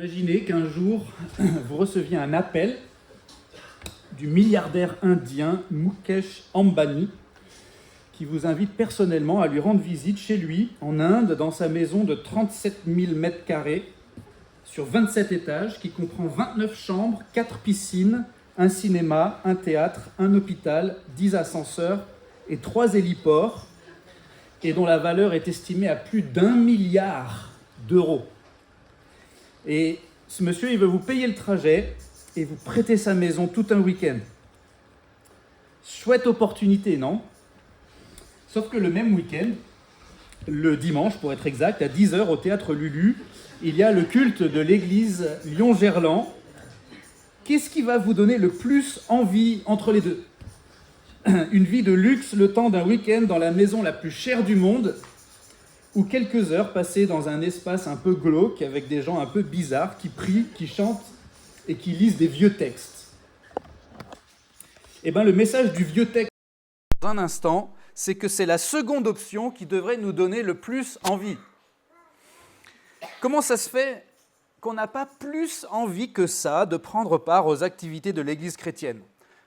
Imaginez qu'un jour, vous receviez un appel du milliardaire indien Mukesh Ambani qui vous invite personnellement à lui rendre visite chez lui, en Inde, dans sa maison de 37 000 mètres carrés, sur 27 étages, qui comprend 29 chambres, 4 piscines, un cinéma, un théâtre, un hôpital, 10 ascenseurs et 3 héliports, et dont la valeur est estimée à plus d'1 milliard d'euros. Et ce monsieur, il veut vous payer le trajet et vous prêter sa maison tout un week-end. Chouette opportunité, non ? Sauf que le même week-end, le dimanche pour être exact, à 10h au théâtre Lulu, il y a le culte de l'église Lyon-Gerland. Qu'est-ce qui va vous donner le plus envie entre les deux ? Une vie de luxe le temps d'un week-end dans la maison la plus chère du monde, ou quelques heures passées dans un espace un peu glauque avec des gens un peu bizarres qui prient, qui chantent et qui lisent des vieux textes. Eh bien, le message du vieux texte, dans un instant, c'est que c'est la seconde option qui devrait nous donner le plus envie. Comment ça se fait qu'on n'a pas plus envie que ça de prendre part aux activités de l'Église chrétienne ?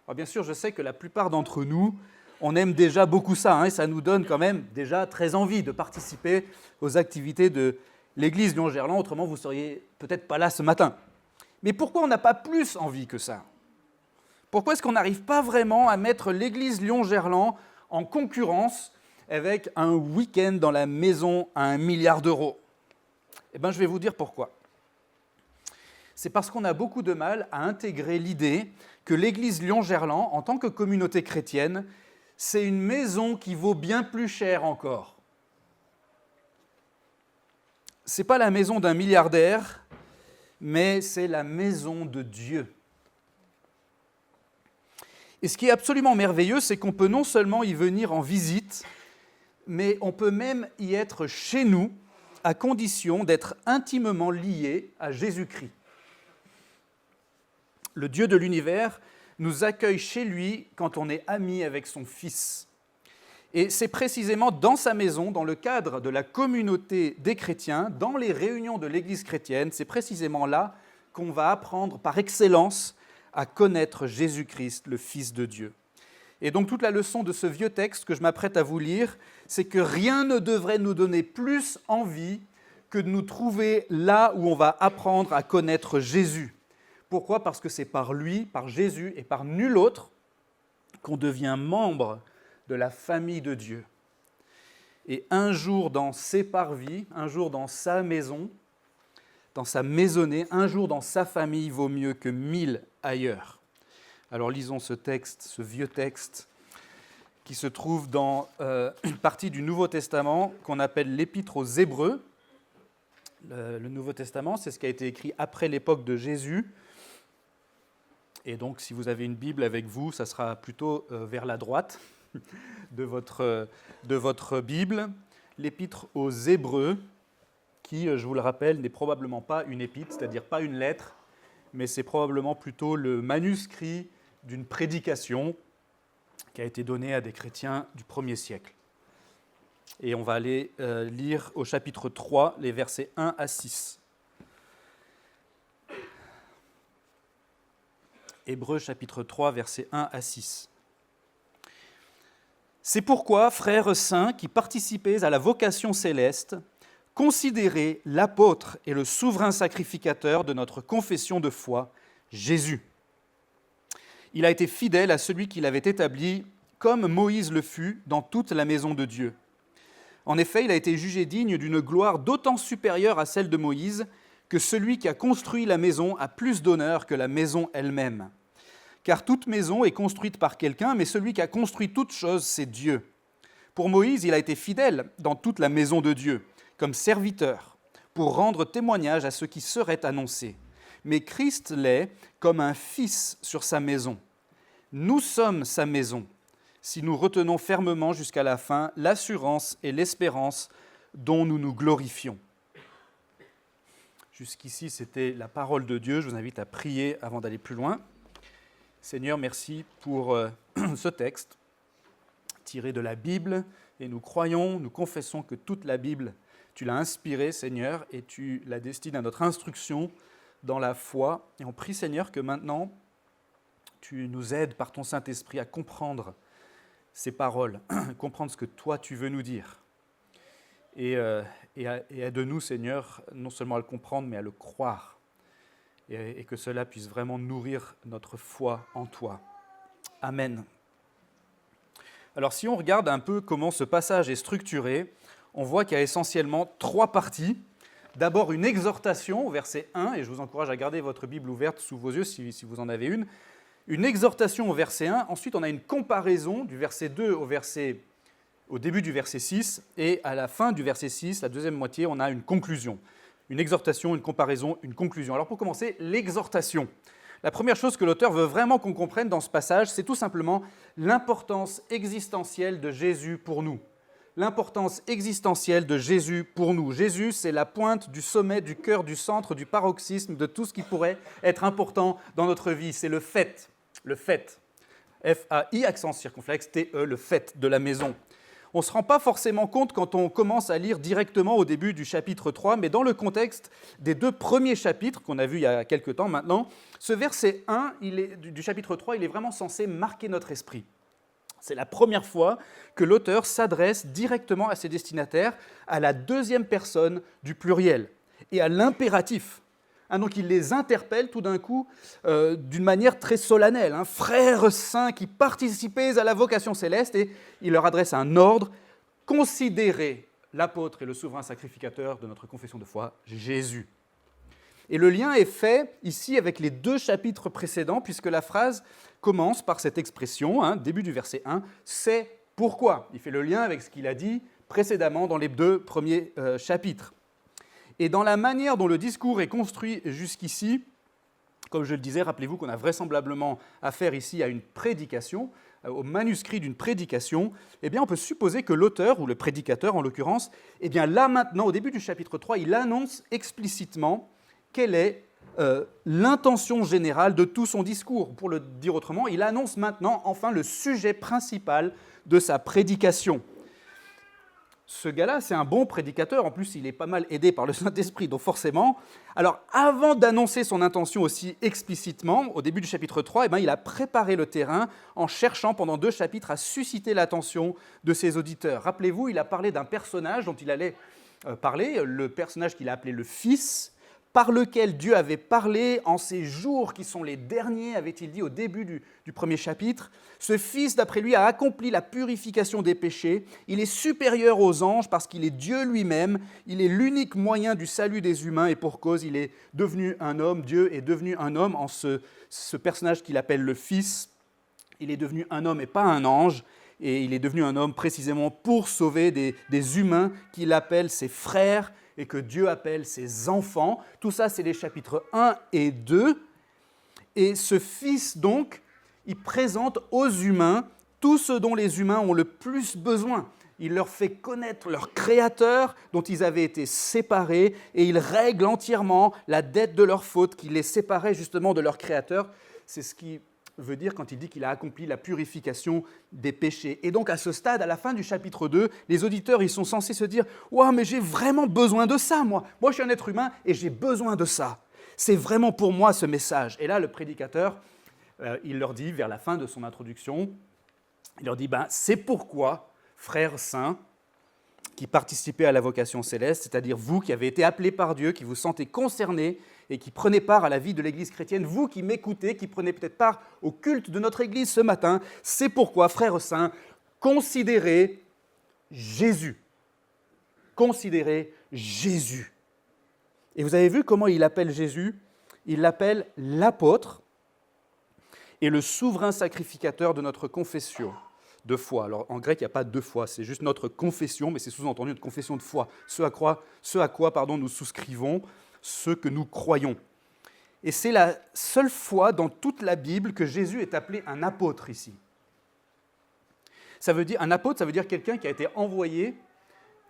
Alors bien sûr, je sais que la plupart d'entre nous, on aime déjà beaucoup ça, et ça nous donne quand même déjà très envie de participer aux activités de l'Église Lyon-Gerland, autrement vous ne seriez peut-être pas là ce matin. Mais pourquoi on n'a pas plus envie que ça ? Pourquoi est-ce qu'on n'arrive pas vraiment à mettre l'Église Lyon-Gerland en concurrence avec un week-end dans la maison à 1 milliard d'euros ? Eh bien, je vais vous dire pourquoi. C'est parce qu'on a beaucoup de mal à intégrer l'idée que l'Église Lyon-Gerland, en tant que communauté chrétienne, c'est une maison qui vaut bien plus cher encore. Ce n'est pas la maison d'un milliardaire, mais c'est la maison de Dieu. Et ce qui est absolument merveilleux, c'est qu'on peut non seulement y venir en visite, mais on peut même y être chez nous, à condition d'être intimement lié à Jésus-Christ. Le Dieu de l'univers nous accueille chez lui quand on est amis avec son Fils. Et c'est précisément dans sa maison, dans le cadre de la communauté des chrétiens, dans les réunions de l'Église chrétienne, c'est précisément là qu'on va apprendre par excellence à connaître Jésus-Christ, le Fils de Dieu. Et donc toute la leçon de ce vieux texte que je m'apprête à vous lire, c'est que rien ne devrait nous donner plus envie que de nous trouver là où on va apprendre à connaître Jésus. Pourquoi ? Parce que c'est par lui, par Jésus et par nul autre qu'on devient membre de la famille de Dieu. Et un jour dans ses parvis, un jour dans sa maison, dans sa maisonnée, un jour dans sa famille vaut mieux que 1000 ailleurs. Alors lisons ce texte, ce vieux texte, qui se trouve dans une partie du Nouveau Testament qu'on appelle l'Épître aux Hébreux. Le Nouveau Testament, c'est ce qui a été écrit après l'époque de Jésus. Et donc, si vous avez une Bible avec vous, ça sera plutôt vers la droite de votre Bible. L'Épître aux Hébreux, qui, je vous le rappelle, n'est probablement pas une épître, c'est-à-dire pas une lettre, mais c'est probablement plutôt le manuscrit d'une prédication qui a été donnée à des chrétiens du 1er siècle. Et on va aller lire au chapitre 3, les versets 1 à 6. Hébreux chapitre 3, versets 1 à 6. « C'est pourquoi, frères saints qui participez à la vocation céleste, considérez l'apôtre et le souverain sacrificateur de notre confession de foi, Jésus. Il a été fidèle à celui qui l'avait établi, comme Moïse le fut dans toute la maison de Dieu. En effet, il a été jugé digne d'une gloire d'autant supérieure à celle de Moïse que celui qui a construit la maison a plus d'honneur que la maison elle-même. Car toute maison est construite par quelqu'un, mais celui qui a construit toute chose, c'est Dieu. Pour Moïse, il a été fidèle dans toute la maison de Dieu, comme serviteur, pour rendre témoignage à ce qui serait annoncé. Mais Christ l'est comme un fils sur sa maison. Nous sommes sa maison, si nous retenons fermement jusqu'à la fin l'assurance et l'espérance dont nous nous glorifions. » Jusqu'ici, c'était la parole de Dieu. Je vous invite à prier avant d'aller plus loin. Seigneur, merci pour ce texte tiré de la Bible. Et nous croyons, nous confessons que toute la Bible, tu l'as inspirée, Seigneur, et tu la destines à notre instruction dans la foi. Et on prie, Seigneur, que maintenant, tu nous aides par ton Saint-Esprit à comprendre ces paroles, comprendre ce que toi, tu veux nous dire. Et aide-nous, Seigneur, non seulement à le comprendre, mais à le croire. Et que cela puisse vraiment nourrir notre foi en toi. Amen. Alors, si on regarde un peu comment ce passage est structuré, on voit qu'il y a essentiellement 3 parties. D'abord, une exhortation au verset 1, et je vous encourage à garder votre Bible ouverte sous vos yeux si vous en avez une. Une exhortation au verset 1. Ensuite, on a une comparaison du verset 2 au début du verset 6, et à la fin du verset 6, la deuxième moitié, on a une conclusion. Une exhortation, une comparaison, une conclusion. Alors pour commencer, l'exhortation. La première chose que l'auteur veut vraiment qu'on comprenne dans ce passage, c'est tout simplement l'importance existentielle de Jésus pour nous. L'importance existentielle de Jésus pour nous. Jésus, c'est la pointe du sommet, du cœur, du centre, du paroxysme, de tout ce qui pourrait être important dans notre vie. C'est le fait, F-A-I, accent circonflexe, T-E, le fait de la maison. On ne se rend pas forcément compte quand on commence à lire directement au début du chapitre 3, mais dans le contexte des 2 premiers chapitres qu'on a vus il y a quelques temps maintenant, ce verset 1 du chapitre 3, il est vraiment censé marquer notre esprit. C'est la première fois que l'auteur s'adresse directement à ses destinataires, à la 2e personne du pluriel et à l'impératif. Donc il les interpelle tout d'un coup d'une manière très solennelle. Frères saints qui participez à la vocation céleste, et il leur adresse un ordre: considérez l'apôtre et le souverain sacrificateur de notre confession de foi, Jésus. Et le lien est fait ici avec les 2 chapitres précédents, puisque la phrase commence par cette expression, début du verset 1, « c'est pourquoi ». Il fait le lien avec ce qu'il a dit précédemment dans les 2 premiers chapitres. Et dans la manière dont le discours est construit jusqu'ici, comme je le disais, rappelez-vous qu'on a vraisemblablement affaire ici à une prédication, au manuscrit d'une prédication, eh bien on peut supposer que l'auteur, ou le prédicateur en l'occurrence, eh bien là maintenant, au début du chapitre 3, il annonce explicitement quelle est l'intention générale de tout son discours. Pour le dire autrement, il annonce maintenant enfin le sujet principal de sa prédication. Ce gars-là, c'est un bon prédicateur. En plus, il est pas mal aidé par le Saint-Esprit, donc forcément. Alors, avant d'annoncer son intention aussi explicitement, au début du chapitre 3, il a préparé le terrain en cherchant pendant 2 chapitres à susciter l'attention de ses auditeurs. Rappelez-vous, il a parlé d'un personnage dont il allait parler, le personnage qu'il a appelé le Fils, par lequel Dieu avait parlé en ces jours qui sont les derniers, avait-il dit au début du premier chapitre. Ce Fils, d'après lui, a accompli la purification des péchés. Il est supérieur aux anges parce qu'il est Dieu lui-même. Il est l'unique moyen du salut des humains, et pour cause, il est devenu un homme. Dieu est devenu un homme en ce personnage qu'il appelle le Fils. Il est devenu un homme et pas un ange. Et il est devenu un homme précisément pour sauver des humains qu'il appelle ses frères et que Dieu appelle ses enfants. Tout ça, c'est les chapitres 1 et 2. Et ce Fils, donc, il présente aux humains tout ce dont les humains ont le plus besoin. Il leur fait connaître leur Créateur dont ils avaient été séparés, et il règle entièrement la dette de leur faute qui les séparait justement de leur Créateur. C'est ce qui veut dire quand il dit qu'il a accompli la purification des péchés. Et donc à ce stade, à la fin du chapitre 2, les auditeurs ils sont censés se dire « Ouah, mais j'ai vraiment besoin de ça, moi. Moi, je suis un être humain et j'ai besoin de ça. C'est vraiment pour moi ce message. » Et là, le prédicateur, il leur dit, vers la fin de son introduction, il leur dit « C'est pourquoi, frères saints, qui participez à la vocation céleste, c'est-à-dire vous qui avez été appelés par Dieu, qui vous sentez concernés et qui prenez part à la vie de l'Église chrétienne, vous qui m'écoutez, qui prenez peut-être part au culte de notre Église ce matin, c'est pourquoi, frères saints, considérez Jésus. Considérez Jésus. » Et vous avez vu comment il appelle Jésus ? Il l'appelle l'apôtre et le souverain sacrificateur de notre confession de foi. Alors en grec, il n'y a pas de foi, c'est juste notre confession, mais c'est sous-entendu notre confession de foi, ce à quoi nous souscrivons, ce que nous croyons. Et c'est la seule fois dans toute la Bible que Jésus est appelé un apôtre ici. Un apôtre, ça veut dire quelqu'un qui a été envoyé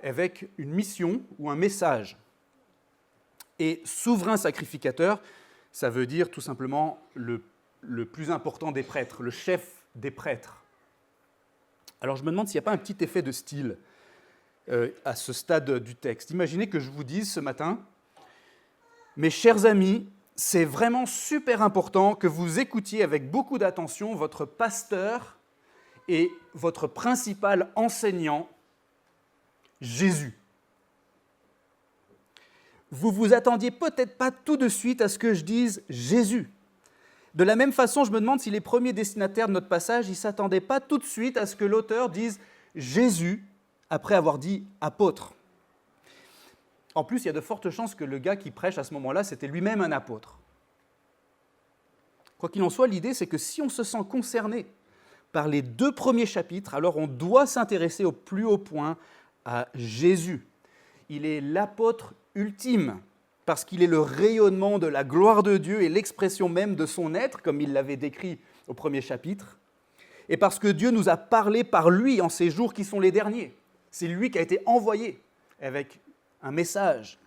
avec une mission ou un message. Et souverain sacrificateur, ça veut dire tout simplement le plus important des prêtres, le chef des prêtres. Alors je me demande s'il n'y a pas un petit effet de style à ce stade du texte. Imaginez que je vous dise ce matin « Mes chers amis, c'est vraiment super important que vous écoutiez avec beaucoup d'attention votre pasteur et votre principal enseignant, Jésus. Vous vous attendiez peut-être pas tout de suite à ce que je dise Jésus. De la même façon, je me demande si les premiers destinataires de notre passage, ils ne s'attendaient pas tout de suite à ce que l'auteur dise Jésus après avoir dit apôtre. En plus, il y a de fortes chances que le gars qui prêche à ce moment-là, c'était lui-même un apôtre. Quoi qu'il en soit, l'idée, c'est que si on se sent concerné par les 2 premiers chapitres, alors on doit s'intéresser au plus haut point à Jésus. Il est l'apôtre ultime, parce qu'il est le rayonnement de la gloire de Dieu et l'expression même de son être, comme il l'avait décrit au premier chapitre, et parce que Dieu nous a parlé par lui en ces jours qui sont les derniers. C'est lui qui a été envoyé avec un message.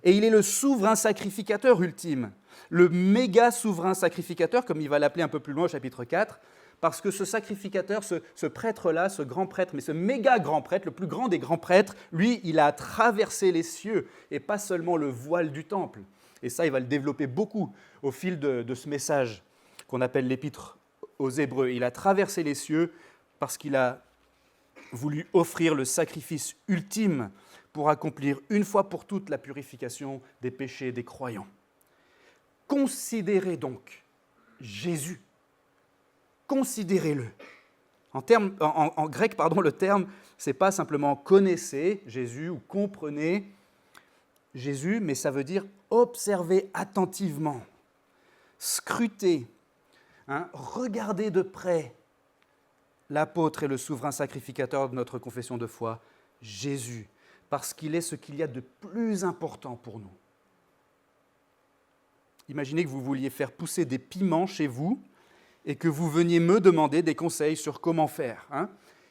Et il est le souverain sacrificateur ultime, le méga souverain sacrificateur, comme il va l'appeler un peu plus loin au chapitre 4, parce que ce sacrificateur, ce prêtre-là, ce grand prêtre, mais ce méga grand prêtre, le plus grand des grands prêtres, lui, il a traversé les cieux, et pas seulement le voile du temple. Et ça, il va le développer beaucoup au fil de ce message qu'on appelle l'épître aux Hébreux. Il a traversé les cieux parce qu'il a voulu offrir le sacrifice ultime pour accomplir une fois pour toutes la purification des péchés des croyants. Considérez donc Jésus. Considérez-le. En grec, le terme, ce n'est pas simplement connaissez Jésus ou comprenez Jésus, mais ça veut dire observer attentivement, scruter, regardez de près l'apôtre et le souverain sacrificateur de notre confession de foi, Jésus, parce qu'il est ce qu'il y a de plus important pour nous. Imaginez que vous vouliez faire pousser des piments chez vous et que vous veniez me demander des conseils sur comment faire.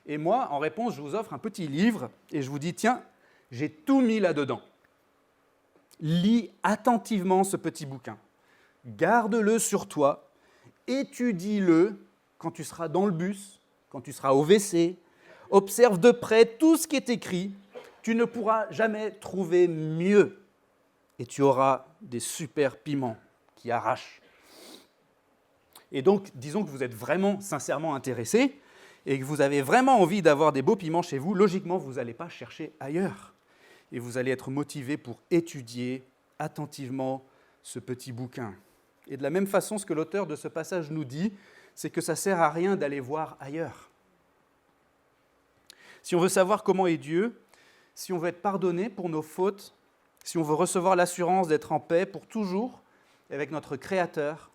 Et moi, en réponse, je vous offre un petit livre et je vous dis, tiens, j'ai tout mis là-dedans. Lis attentivement ce petit bouquin. Garde-le sur toi, étudie-le quand tu seras dans le bus, quand tu seras au WC. Observe de près tout ce qui est écrit. Tu ne pourras jamais trouver mieux. Et tu auras des super piments qui arrachent. Et donc, disons que vous êtes vraiment sincèrement intéressé et que vous avez vraiment envie d'avoir des beaux piments chez vous, logiquement, vous n'allez pas chercher ailleurs. Et vous allez être motivé pour étudier attentivement ce petit bouquin. Et de la même façon, ce que l'auteur de ce passage nous dit, c'est que ça ne sert à rien d'aller voir ailleurs. Si on veut savoir comment est Dieu, si on veut être pardonné pour nos fautes, si on veut recevoir l'assurance d'être en paix pour toujours avec notre Créateur,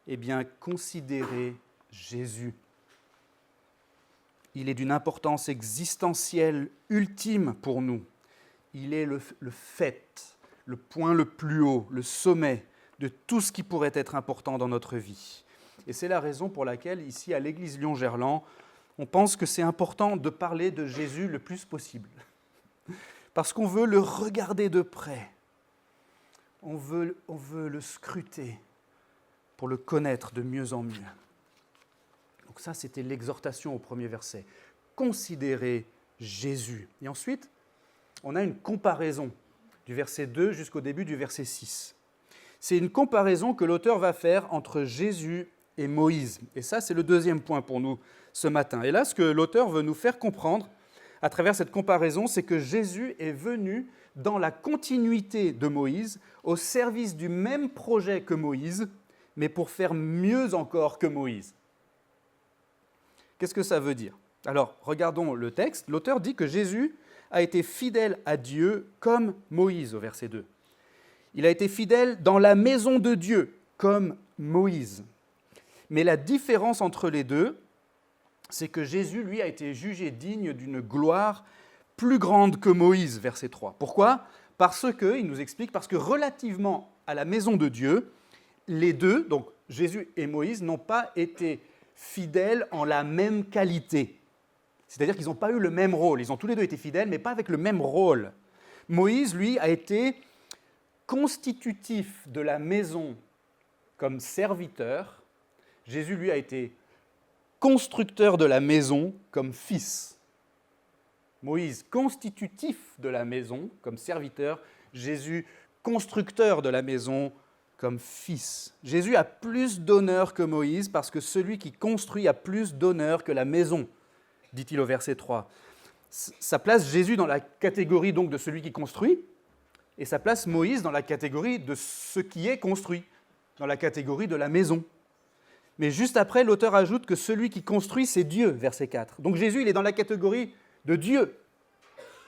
eh bien, considérez Jésus. Il est d'une importance existentielle ultime pour nous. Il est le fait, le point le plus haut, le sommet de tout ce qui pourrait être important dans notre vie. Et c'est la raison pour laquelle, ici, à l'Église Lyon-Gerland, on pense que c'est important de parler de Jésus le plus possible. Parce qu'on veut le regarder de près. On veut le scruter pour le connaître de mieux en mieux. Donc ça, c'était l'exhortation au premier verset. Considérez Jésus. Et ensuite, on a une comparaison du verset 2 jusqu'au début du verset 6. C'est une comparaison que l'auteur va faire entre Jésus et Moïse. Et ça, c'est le deuxième point pour nous ce matin. Et là, ce que l'auteur veut nous faire comprendre à travers cette comparaison, c'est que Jésus est venu dans la continuité de Moïse, au service du même projet que Moïse, mais pour faire mieux encore que Moïse. Qu'est-ce que ça veut dire ? Alors, regardons le texte. L'auteur dit que Jésus a été fidèle à Dieu comme Moïse, au verset 2. Il a été fidèle dans la maison de Dieu, comme Moïse. Mais la différence entre les deux, c'est que Jésus, lui, a été jugé digne d'une gloire plus grande que Moïse, verset 3. Pourquoi ? Parce que relativement à la maison de Dieu, les deux, donc Jésus et Moïse, n'ont pas été fidèles en la même qualité. C'est-à-dire qu'ils n'ont pas eu le même rôle. Ils ont tous les deux été fidèles, mais pas avec le même rôle. Moïse, lui, a été constitutif de la maison comme serviteur. Jésus, lui, a été constructeur de la maison comme fils. Moïse, constitutif de la maison comme serviteur. Jésus, constructeur de la maison comme fils. Jésus a plus d'honneur que Moïse parce que celui qui construit a plus d'honneur que la maison, dit-il au verset 3. Ça place Jésus dans la catégorie donc de celui qui construit, et ça place Moïse dans la catégorie de ce qui est construit, dans la catégorie de la maison. Mais juste après, l'auteur ajoute que celui qui construit, c'est Dieu, verset 4. Donc Jésus, il est dans la catégorie de Dieu,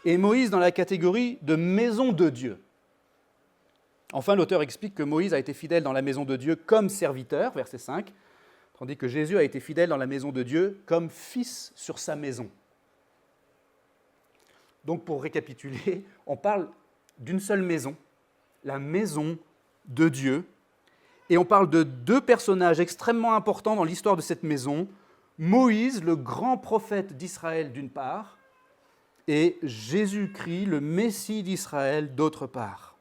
et Moïse dans la catégorie de maison de Dieu. Enfin, l'auteur explique que Moïse a été fidèle dans la maison de Dieu comme serviteur, verset 5, tandis que Jésus a été fidèle dans la maison de Dieu comme fils sur sa maison. Donc, pour récapituler, on parle d'une seule maison, la maison de Dieu, et on parle de deux personnages extrêmement importants dans l'histoire de cette maison, Moïse, le grand prophète d'Israël d'une part, et Jésus-Christ, le Messie d'Israël d'autre part.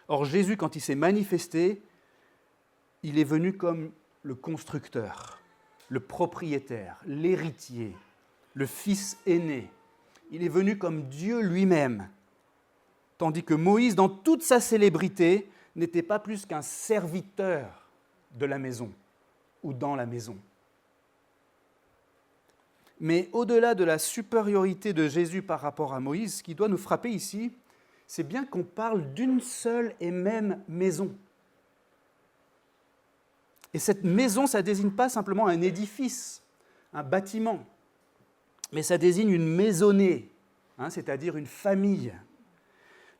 Or, Jésus, quand il s'est manifesté, il est venu comme le constructeur, le propriétaire, l'héritier, le fils aîné. Il est venu comme Dieu lui-même, tandis que Moïse, dans toute sa célébrité, n'était pas plus qu'un serviteur de la maison ou dans la maison. Mais au-delà de la supériorité de Jésus par rapport à Moïse, ce qui doit nous frapper ici, c'est bien qu'on parle d'une seule et même maison. Et cette maison, ça ne désigne pas simplement un édifice, un bâtiment, mais ça désigne une maisonnée, c'est-à-dire une famille.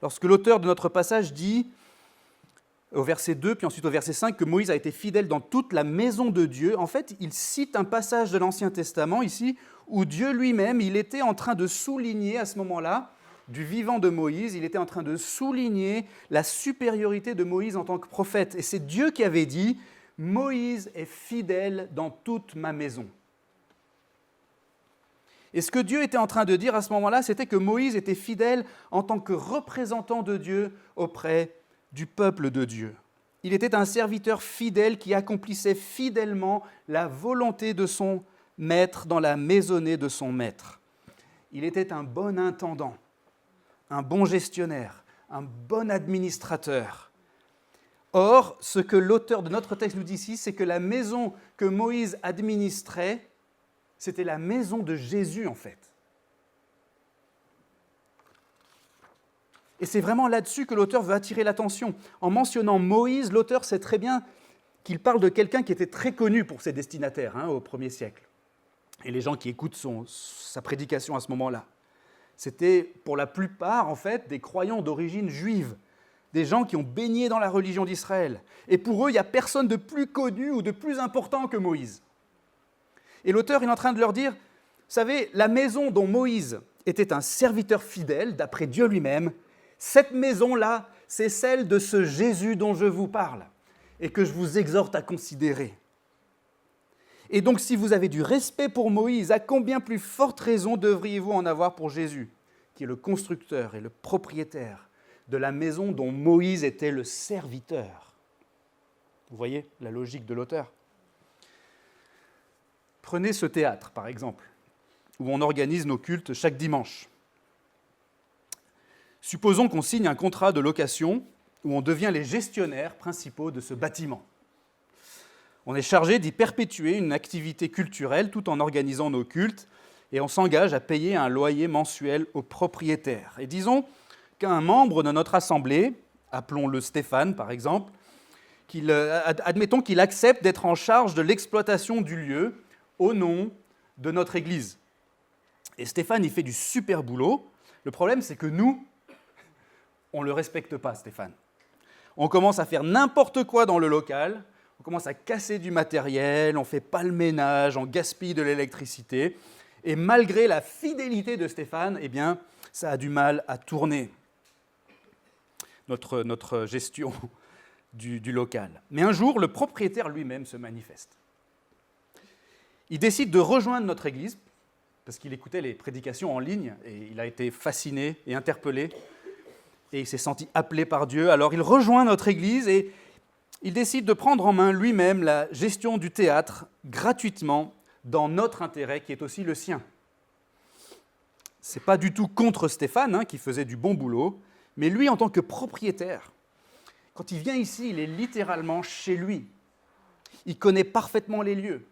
Lorsque l'auteur de notre passage dit, au verset 2, puis ensuite au verset 5, que Moïse a été fidèle dans toute la maison de Dieu, en fait, il cite un passage de l'Ancien Testament ici, où Dieu lui-même, il était en train de souligner à ce moment-là, du vivant de Moïse, il était en train de souligner la supériorité de Moïse en tant que prophète. Et c'est Dieu qui avait dit « Moïse est fidèle dans toute ma maison ». Et ce que Dieu était en train de dire à ce moment-là, c'était que Moïse était fidèle en tant que représentant de Dieu auprès du peuple de Dieu. Il était un serviteur fidèle qui accomplissait fidèlement la volonté de son maître dans la maisonnée de son maître. Il était un bon intendant, un bon gestionnaire, un bon administrateur. Or, ce que l'auteur de notre texte nous dit ici, c'est que la maison que Moïse administrait, c'était la maison de Jésus, en fait. Et c'est vraiment là-dessus que l'auteur veut attirer l'attention. En mentionnant Moïse, l'auteur sait très bien qu'il parle de quelqu'un qui était très connu pour ses destinataires au 1er siècle. Et les gens qui écoutent sa prédication à ce moment-là. C'était pour la plupart, en fait, des croyants d'origine juive, des gens qui ont baigné dans la religion d'Israël. Et pour eux, il n'y a personne de plus connu ou de plus important que Moïse. Et l'auteur est en train de leur dire, vous savez, la maison dont Moïse était un serviteur fidèle, d'après Dieu lui-même, cette maison-là, c'est celle de ce Jésus dont je vous parle et que je vous exhorte à considérer. Et donc, si vous avez du respect pour Moïse, à combien plus forte raison devriez-vous en avoir pour Jésus, qui est le constructeur et le propriétaire de la maison dont Moïse était le serviteur. Vous voyez la logique de l'auteur. Prenez ce théâtre, par exemple, où on organise nos cultes chaque dimanche. Supposons qu'on signe un contrat de location où on devient les gestionnaires principaux de ce bâtiment. On est chargé d'y perpétuer une activité culturelle tout en organisant nos cultes et on s'engage à payer un loyer mensuel au propriétaire. Et disons qu'un membre de notre assemblée, appelons-le Stéphane par exemple, admettons qu'il accepte d'être en charge de l'exploitation du lieu au nom de notre Église. Et Stéphane, il fait du super boulot. Le problème, c'est que nous, on ne le respecte pas, Stéphane. On commence à faire n'importe quoi dans le local, on commence à casser du matériel, on ne fait pas le ménage, on gaspille de l'électricité. Et malgré la fidélité de Stéphane, eh bien, ça a du mal à tourner, notre gestion du local. Mais un jour, le propriétaire lui-même se manifeste. Il décide de rejoindre notre église, parce qu'il écoutait les prédications en ligne, et il a été fasciné et interpellé, et il s'est senti appelé par Dieu. Alors il rejoint notre église et il décide de prendre en main lui-même la gestion du théâtre gratuitement dans notre intérêt qui est aussi le sien. Ce n'est pas du tout contre Stéphane qui faisait du bon boulot, mais lui en tant que propriétaire, Quand il vient ici, il est littéralement chez lui. Il connaît parfaitement les lieux.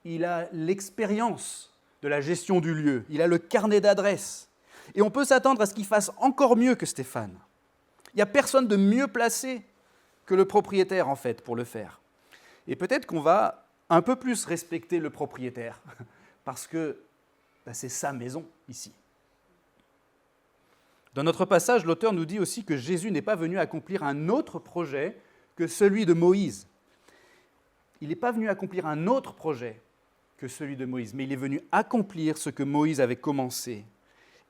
Il a l'expérience de la gestion du lieu. Il a le carnet d'adresses. Et on peut s'attendre à ce qu'il fasse encore mieux que Stéphane. Il n'y a personne de mieux placé que le propriétaire, en fait, pour le faire. Et peut-être qu'on va un peu plus respecter le propriétaire, parce que c'est sa maison, ici. Dans notre passage, l'auteur nous dit aussi que Jésus n'est pas venu accomplir un autre projet que celui de Moïse. Il n'est pas venu accomplir un autre projet que celui de Moïse, mais il est venu accomplir ce que Moïse avait commencé.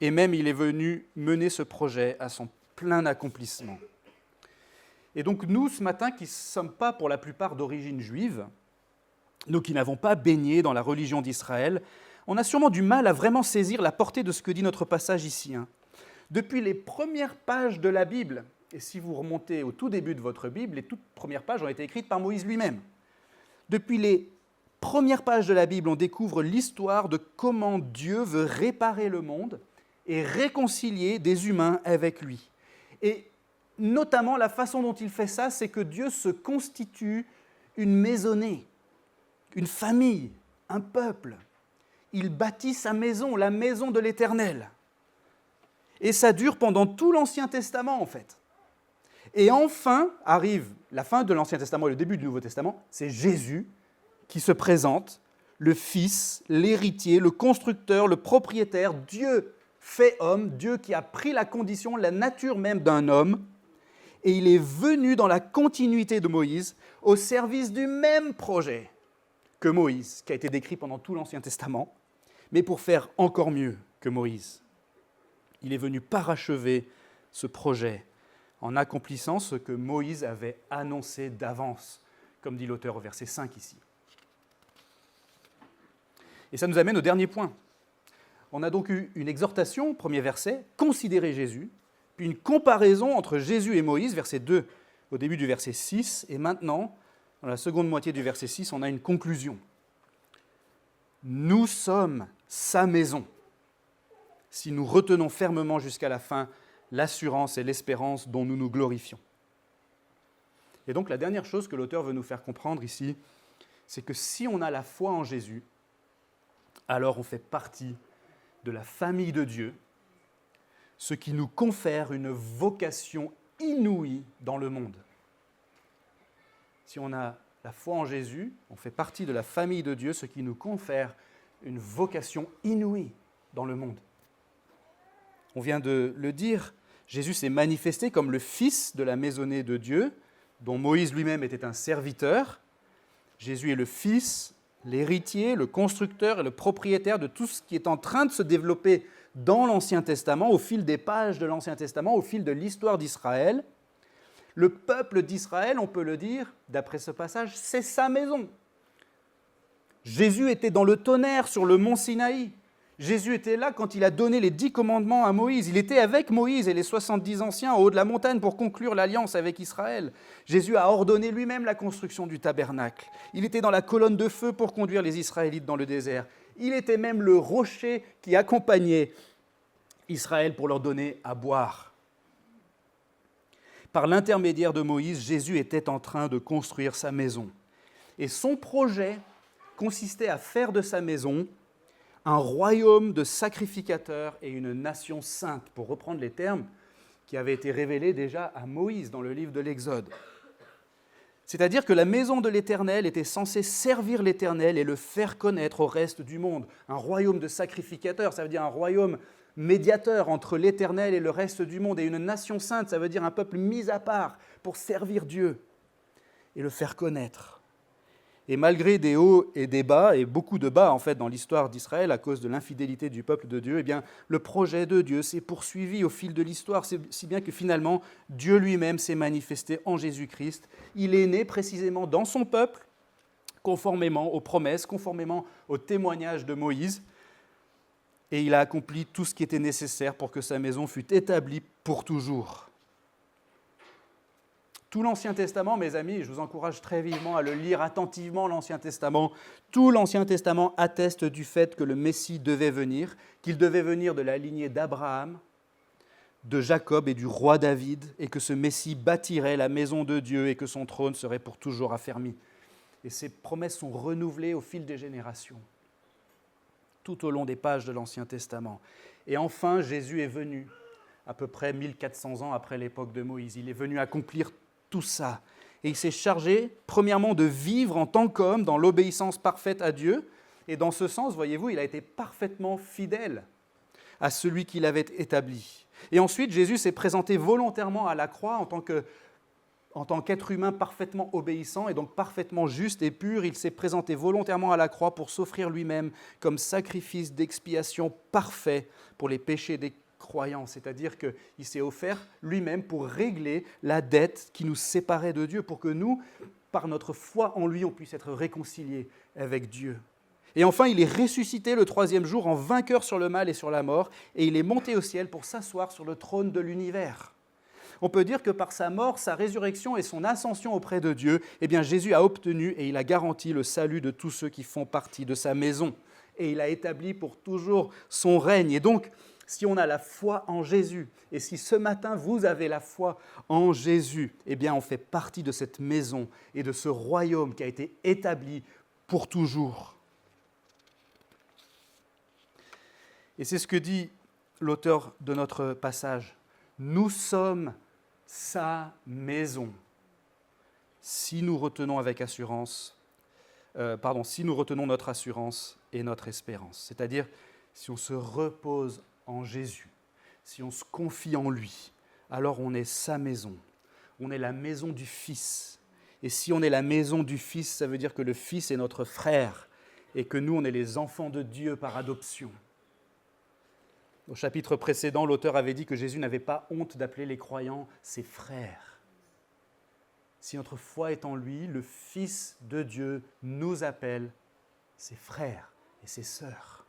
Et même, il est venu mener ce projet à son plein accomplissement. Et donc, nous, ce matin, qui ne sommes pas pour la plupart d'origine juive, nous qui n'avons pas baigné dans la religion d'Israël, on a sûrement du mal à vraiment saisir la portée de ce que dit notre passage ici. Depuis les premières pages de la Bible, et si vous remontez au tout début de votre Bible, les toutes premières pages ont été écrites par Moïse lui-même. Depuis les premières pages de la Bible, on découvre l'histoire de comment Dieu veut réparer le monde et réconcilier des humains avec lui. Et notamment, la façon dont il fait ça, c'est que Dieu se constitue une maisonnée, une famille, un peuple. Il bâtit sa maison, la maison de l'Éternel. Et ça dure pendant tout l'Ancien Testament, en fait. Et enfin arrive la fin de l'Ancien Testament et le début du Nouveau Testament, c'est Jésus qui se présente, le Fils, l'héritier, le constructeur, le propriétaire, Dieu fait homme, Dieu qui a pris la condition, la nature même d'un homme, et il est venu dans la continuité de Moïse, au service du même projet que Moïse, qui a été décrit pendant tout l'Ancien Testament, mais pour faire encore mieux que Moïse. Il est venu parachever ce projet en accomplissant ce que Moïse avait annoncé d'avance, comme dit l'auteur au verset 5 ici. Et ça nous amène au dernier point. On a donc eu une exhortation, premier verset, considérer Jésus, puis une comparaison entre Jésus et Moïse, verset 2 au début du verset 6, et maintenant, dans la seconde moitié du verset 6, on a une conclusion. Nous sommes sa maison, si nous retenons fermement jusqu'à la fin l'assurance et l'espérance dont nous nous glorifions. Et donc la dernière chose que l'auteur veut nous faire comprendre ici, c'est que si on a la foi en Jésus, alors on fait partie de la famille de Dieu, ce qui nous confère une vocation inouïe dans le monde. Si on a la foi en Jésus, on fait partie de la famille de Dieu, ce qui nous confère une vocation inouïe dans le monde. On vient de le dire, Jésus s'est manifesté comme le Fils de la maisonnée de Dieu, dont Moïse lui-même était un serviteur. Jésus est le Fils, l'héritier, le constructeur et le propriétaire de tout ce qui est en train de se développer dans l'Ancien Testament, au fil des pages de l'Ancien Testament, au fil de l'histoire d'Israël. Le peuple d'Israël, on peut le dire, d'après ce passage, c'est sa maison. Jésus était dans le tonnerre sur le mont Sinaï. Jésus était là quand il a donné les 10 commandements à Moïse. Il était avec Moïse et les 70 anciens en haut de la montagne pour conclure l'alliance avec Israël. Jésus a ordonné lui-même la construction du tabernacle. Il était dans la colonne de feu pour conduire les Israélites dans le désert. Il était même le rocher qui accompagnait Israël pour leur donner à boire. Par l'intermédiaire de Moïse, Jésus était en train de construire sa maison. Et son projet consistait à faire de sa maison un royaume de sacrificateurs et une nation sainte, pour reprendre les termes qui avaient été révélés déjà à Moïse dans le livre de l'Exode. C'est-à-dire que la maison de l'Éternel était censée servir l'Éternel et le faire connaître au reste du monde. Un royaume de sacrificateurs, ça veut dire un royaume médiateur entre l'Éternel et le reste du monde. Et une nation sainte, ça veut dire un peuple mis à part pour servir Dieu et le faire connaître. Et malgré des hauts et des bas, et beaucoup de bas en fait dans l'histoire d'Israël à cause de l'infidélité du peuple de Dieu, eh bien, le projet de Dieu s'est poursuivi au fil de l'histoire, si bien que finalement Dieu lui-même s'est manifesté en Jésus-Christ. Il est né précisément dans son peuple, conformément aux promesses, conformément au témoignage de Moïse, et il a accompli tout ce qui était nécessaire pour que sa maison fût établie pour toujours. Tout l'Ancien Testament, mes amis, je vous encourage très vivement à le lire attentivement, l'Ancien Testament. Tout l'Ancien Testament atteste du fait que le Messie devait venir, qu'il devait venir de la lignée d'Abraham, de Jacob et du roi David, et que ce Messie bâtirait la maison de Dieu et que son trône serait pour toujours affermi. Et ces promesses sont renouvelées au fil des générations, tout au long des pages de l'Ancien Testament. Et enfin, Jésus est venu, à peu près 1400 ans après l'époque de Moïse. Il est venu accomplir tout ça. Et il s'est chargé, premièrement, de vivre en tant qu'homme dans l'obéissance parfaite à Dieu. Et dans ce sens, voyez-vous, il a été parfaitement fidèle à celui qu'il avait établi. Et ensuite, Jésus s'est présenté volontairement à la croix en tant qu'être humain parfaitement obéissant et donc parfaitement juste et pur. Il s'est présenté volontairement à la croix pour s'offrir lui-même comme sacrifice d'expiation parfait pour les péchés des croyants. C'est-à-dire qu'il s'est offert lui-même pour régler la dette qui nous séparait de Dieu, pour que nous, par notre foi en lui, on puisse être réconciliés avec Dieu. Et enfin, il est ressuscité le 3e jour en vainqueur sur le mal et sur la mort, et il est monté au ciel pour s'asseoir sur le trône de l'univers. On peut dire que par sa mort, sa résurrection et son ascension auprès de Dieu, eh bien Jésus a obtenu et il a garanti le salut de tous ceux qui font partie de sa maison. Et il a établi pour toujours son règne. Et donc, si on a la foi en Jésus, et si ce matin vous avez la foi en Jésus, eh bien on fait partie de cette maison et de ce royaume qui a été établi pour toujours. Et c'est ce que dit l'auteur de notre passage. Nous sommes sa maison. Si nous retenons si nous retenons notre assurance et notre espérance. C'est-à-dire, si on se repose en Jésus, si on se confie en lui, alors on est sa maison. On est la maison du Fils. Et si on est la maison du Fils, ça veut dire que le Fils est notre frère et que nous, on est les enfants de Dieu par adoption. Au chapitre précédent, l'auteur avait dit que Jésus n'avait pas honte d'appeler les croyants ses frères. Si notre foi est en lui, le Fils de Dieu nous appelle ses frères et ses sœurs.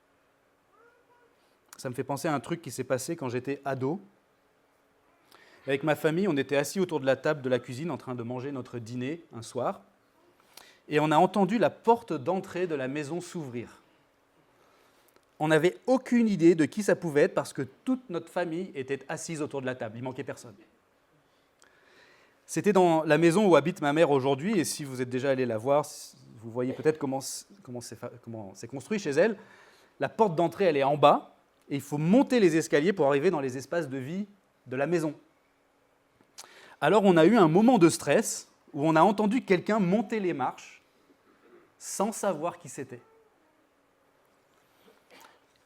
Ça me fait penser à un truc qui s'est passé quand j'étais ado. Avec ma famille, on était assis autour de la table de la cuisine en train de manger notre dîner un soir, et on a entendu la porte d'entrée de la maison s'ouvrir. On n'avait aucune idée de qui ça pouvait être parce que toute notre famille était assise autour de la table. Il ne manquait personne. C'était dans la maison où habite ma mère aujourd'hui, et si vous êtes déjà allé la voir, vous voyez peut-être comment c'est construit chez elle. La porte d'entrée, elle est en bas, et il faut monter les escaliers pour arriver dans les espaces de vie de la maison. Alors on a eu un moment de stress où on a entendu quelqu'un monter les marches sans savoir qui c'était.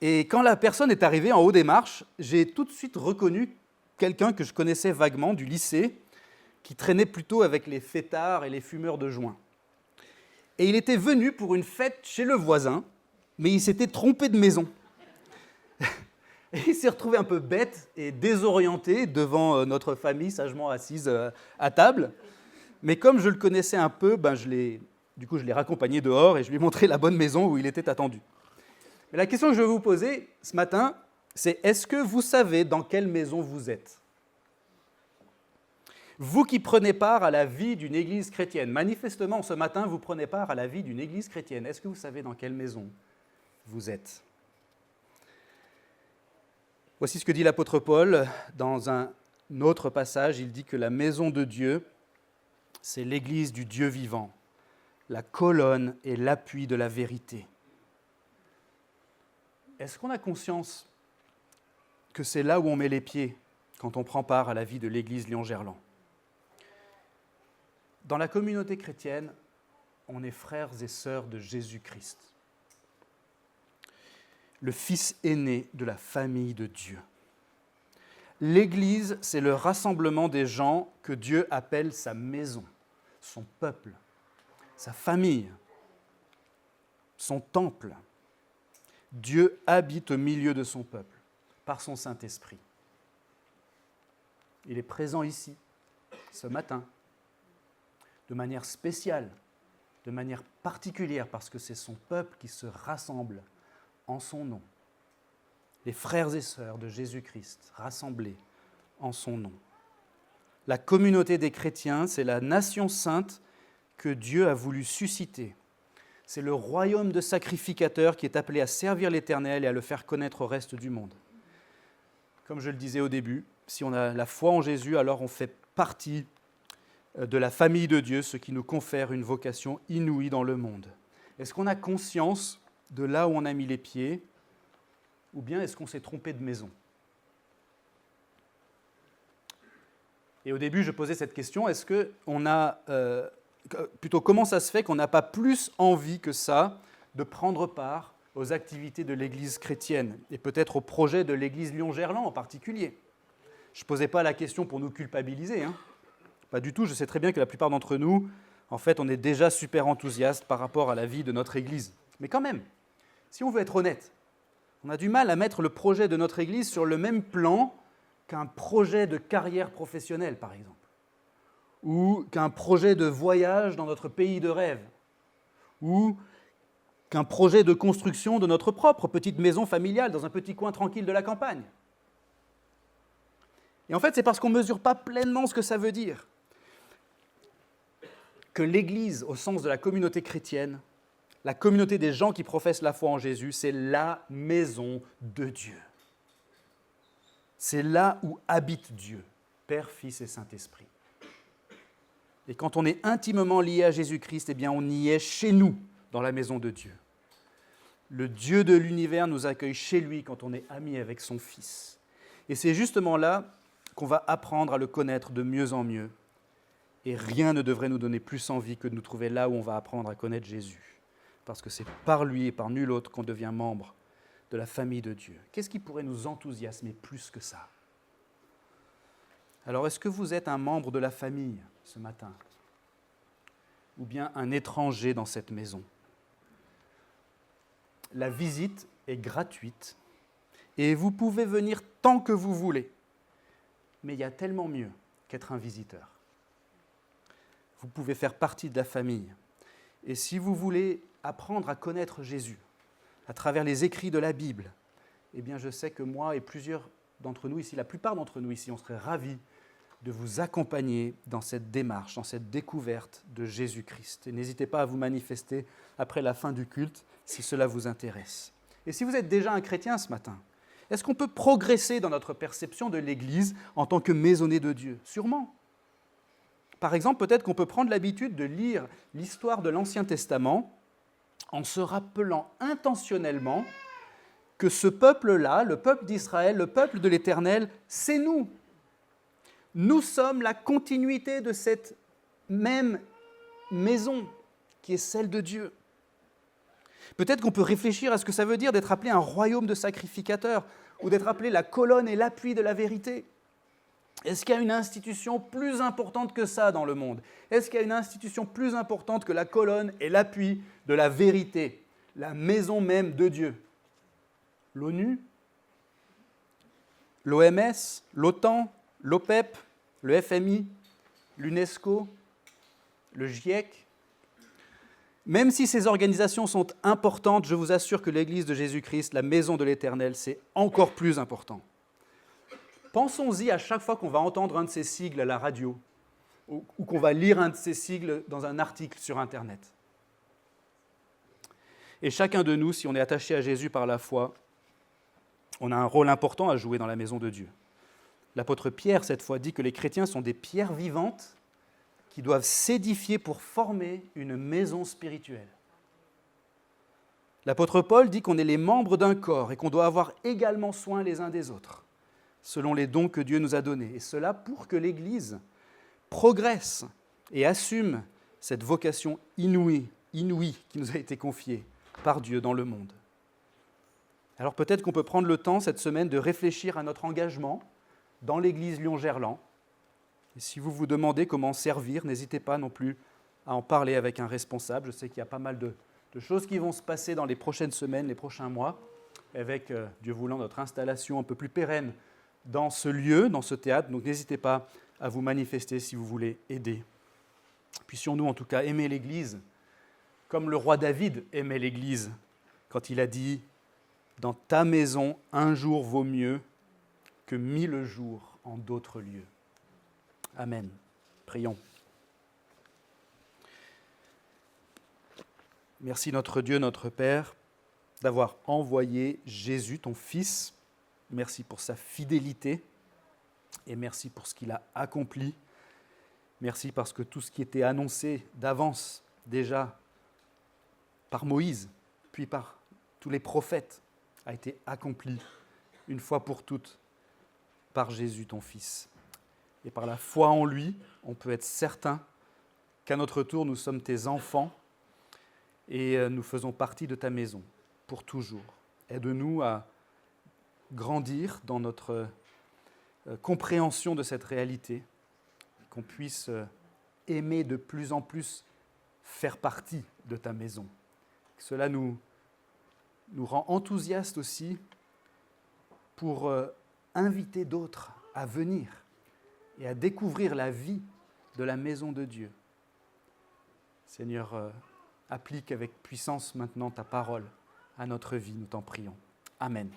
Et quand la personne est arrivée en haut des marches, j'ai tout de suite reconnu quelqu'un que je connaissais vaguement du lycée, qui traînait plutôt avec les fêtards et les fumeurs de joint. Et il était venu pour une fête chez le voisin, mais il s'était trompé de maison. Et il s'est retrouvé un peu bête et désorienté devant notre famille sagement assise à table. Mais comme je le connaissais un peu, je l'ai raccompagné dehors et je lui ai montré la bonne maison où il était attendu. Mais la question que je vais vous poser ce matin, c'est est-ce que vous savez dans quelle maison vous êtes ? Vous qui prenez part à la vie d'une église chrétienne, manifestement ce matin, vous prenez part à la vie d'une église chrétienne. Est-ce que vous savez dans quelle maison vous êtes ? Voici ce que dit l'apôtre Paul dans un autre passage. Il dit que la maison de Dieu, c'est l'église du Dieu vivant, la colonne et l'appui de la vérité. Est-ce qu'on a conscience que c'est là où on met les pieds quand on prend part à la vie de l'église Lyon-Gerland ? Dans la communauté chrétienne, on est frères et sœurs de Jésus-Christ, le fils aîné de la famille de Dieu. L'Église, c'est le rassemblement des gens que Dieu appelle sa maison, son peuple, sa famille, son temple. Dieu habite au milieu de son peuple par son Saint-Esprit. Il est présent ici, ce matin, de manière spéciale, de manière particulière, parce que c'est son peuple qui se rassemble en son nom. Les frères et sœurs de Jésus-Christ rassemblés en son nom. La communauté des chrétiens, c'est la nation sainte que Dieu a voulu susciter. C'est le royaume de sacrificateurs qui est appelé à servir l'Éternel et à le faire connaître au reste du monde. Comme je le disais au début, si on a la foi en Jésus, alors on fait partie de la famille de Dieu, ce qui nous confère une vocation inouïe dans le monde. Est-ce qu'on a conscience de là où on a mis les pieds, ou bien est-ce qu'on s'est trompé de maison? Et au début, je posais cette question, est-ce qu'on a, plutôt comment ça se fait qu'on n'a pas plus envie que ça de prendre part aux activités de l'Église chrétienne, et peut-être au projet de l'Église Lyon-Gerland en particulier? Je ne posais pas la question pour nous culpabiliser, hein. Pas du tout, je sais très bien que la plupart d'entre nous, en fait, on est déjà super enthousiastes par rapport à la vie de notre Église. Mais quand même, si on veut être honnête, on a du mal à mettre le projet de notre Église sur le même plan qu'un projet de carrière professionnelle, par exemple, ou qu'un projet de voyage dans notre pays de rêve, ou qu'un projet de construction de notre propre petite maison familiale dans un petit coin tranquille de la campagne. Et en fait, c'est parce qu'on ne mesure pas pleinement ce que ça veut dire que l'Église, au sens de la communauté chrétienne, la communauté des gens qui professent la foi en Jésus, c'est la maison de Dieu. C'est là où habite Dieu, Père, Fils et Saint-Esprit. Et quand on est intimement lié à Jésus-Christ, eh bien on y est chez nous, dans la maison de Dieu. Le Dieu de l'univers nous accueille chez lui quand on est ami avec son Fils. Et c'est justement là qu'on va apprendre à le connaître de mieux en mieux. Et rien ne devrait nous donner plus envie que de nous trouver là où on va apprendre à connaître Jésus. Parce que c'est par lui et par nul autre qu'on devient membre de la famille de Dieu. Qu'est-ce qui pourrait nous enthousiasmer plus que ça? Alors, est-ce que vous êtes un membre de la famille ce matin? Ou bien un étranger dans cette maison? La visite est gratuite et vous pouvez venir tant que vous voulez. Mais il y a tellement mieux qu'être un visiteur. Vous pouvez faire partie de la famille. Et si vous voulez apprendre à connaître Jésus à travers les écrits de la Bible, eh bien je sais que moi et plusieurs d'entre nous ici, la plupart d'entre nous ici, on serait ravis de vous accompagner dans cette démarche, dans cette découverte de Jésus-Christ. Et n'hésitez pas à vous manifester après la fin du culte si cela vous intéresse. Et si vous êtes déjà un chrétien ce matin, est-ce qu'on peut progresser dans notre perception de l'Église en tant que maisonnée de Dieu? Sûrement. Par exemple, peut-être qu'on peut prendre l'habitude de lire l'histoire de l'Ancien Testament en se rappelant intentionnellement que ce peuple-là, le peuple d'Israël, le peuple de l'Éternel, c'est nous. Nous sommes la continuité de cette même maison qui est celle de Dieu. Peut-être qu'on peut réfléchir à ce que ça veut dire d'être appelé un royaume de sacrificateurs ou d'être appelé la colonne et l'appui de la vérité. Est-ce qu'il y a une institution plus importante que ça dans le monde? Est-ce qu'il y a une institution plus importante que la colonne et l'appui de la vérité, la maison même de Dieu? L'ONU? L'OMS? L'OTAN? L'OPEP? Le FMI? L'UNESCO? Le GIEC? Même si ces organisations sont importantes, je vous assure que l'Église de Jésus-Christ, la maison de l'Éternel, c'est encore plus important. Pensons-y à chaque fois qu'on va entendre un de ces sigles à la radio ou qu'on va lire un de ces sigles dans un article sur Internet. Et chacun de nous, si on est attaché à Jésus par la foi, on a un rôle important à jouer dans la maison de Dieu. L'apôtre Pierre, cette fois, dit que les chrétiens sont des pierres vivantes qui doivent s'édifier pour former une maison spirituelle. L'apôtre Paul dit qu'on est les membres d'un corps et qu'on doit avoir également soin les uns des autres, selon les dons que Dieu nous a donnés. Et cela pour que l'Église progresse et assume cette vocation inouïe qui nous a été confiée par Dieu dans le monde. Alors peut-être qu'on peut prendre le temps cette semaine de réfléchir à notre engagement dans l'Église Lyon-Gerland. Et si vous vous demandez comment servir, n'hésitez pas non plus à en parler avec un responsable. Je sais qu'il y a pas mal de choses qui vont se passer dans les prochaines semaines, les prochains mois, avec, Dieu voulant, notre installation un peu plus pérenne dans ce lieu, dans ce théâtre. Donc n'hésitez pas à vous manifester si vous voulez aider. Puissions-nous en tout cas aimer l'Église, comme le roi David aimait l'Église, quand il a dit « Dans ta maison, un jour vaut mieux que 1000 jours en d'autres lieux. » Amen. Prions. Merci notre Dieu, notre Père, d'avoir envoyé Jésus, ton Fils. Merci pour sa fidélité Et merci pour ce qu'il a accompli. Merci parce que tout ce qui était annoncé d'avance déjà par Moïse, puis par tous les prophètes, a été accompli une fois pour toutes par Jésus, ton Fils. Et par la foi en lui, on peut être certain qu'à notre tour, nous sommes tes enfants et nous faisons partie de ta maison pour toujours. Aide-nous à grandir dans notre compréhension de cette réalité, qu'on puisse aimer de plus en plus faire partie de ta maison. Que cela nous rend enthousiastes aussi pour inviter d'autres à venir et à découvrir la vie de la maison de Dieu. Seigneur, applique avec puissance maintenant ta parole à notre vie, nous t'en prions. Amen.